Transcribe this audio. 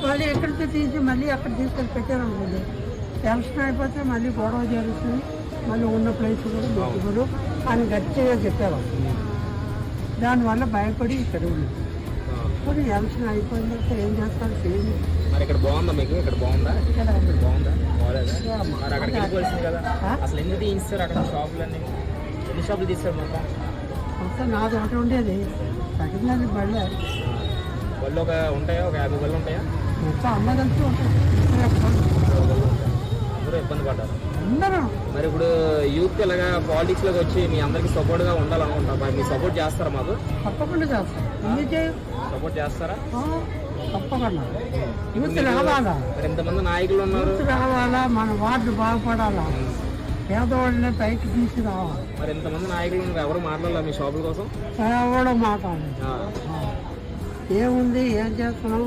మళ్ళీ ఎక్కడికి తీసి మళ్ళీ అక్కడ తీసుకెళ్ళి పెట్టారనుకోండి, ఎలక్షన్ అయిపోతే మళ్ళీ గొడవ జరుగుతుంది, మళ్ళీ ఉన్న ప్లేస్ కూడా పెట్టుకోరు అని గట్టిగా చెప్పారు. దానివల్ల భయపడి ఇక్కడ ఉంది. ఇప్పుడు ఎలక్షన్ అయిపోయిన తర్వాత ఏం చేస్తారు చేయండి. మరి ఇక్కడ బాగుందా మీకు? ఇక్కడ బాగుందా? ఇక్కడ బాగుందా? బాగోలేదా? మరి అక్కడికి వెళ్ళిపోవాల్సింది కదా. అసలు ఎందుకు తీస్తారు అక్కడ షాపులన్నీ? ఎన్ని షాపులు తీస్తారు మొత్తం? మొత్తం నాది ఒకటి ఉండేది, తగ్గిందని బళ్ళే బళ్ళు ఒక ఉంటాయా? ఒక 50 బళ్ళు ఉంటాయా? మొత్తం అమ్మదంతా ఉంటుంది. అందరూ ఇబ్బంది పడ్డారు అందరూ. మరి ఇప్పుడు యూత్ ఇలాగా పాలిటిక్స్ లోకి వచ్చి మీ అందరికి సపోర్ట్ గా ఉండాలనుకుంటారు. మరి మీరు సపోర్ట్ చేస్తారా? మాకు తప్పకుండా చేస్తాం. సపోర్ట్ చేస్తారా? తప్పకుండా యూత్ రావాలా, మరి ఎంతమంది నాయకులు ఉన్నారు? యూత్ రావాలా, మన వార్డు బాగుపడాలా, పేదవాళ్ళని పైకి తీసి రావాలి. మరి ఎంతమంది నాయకులు ఉన్నారు, ఎవరు మాట్లాడాలా మీ షాపుల కోసం? కూడా మాట్లాడాలి. ఏముంది, ఏం చేస్తున్నాం,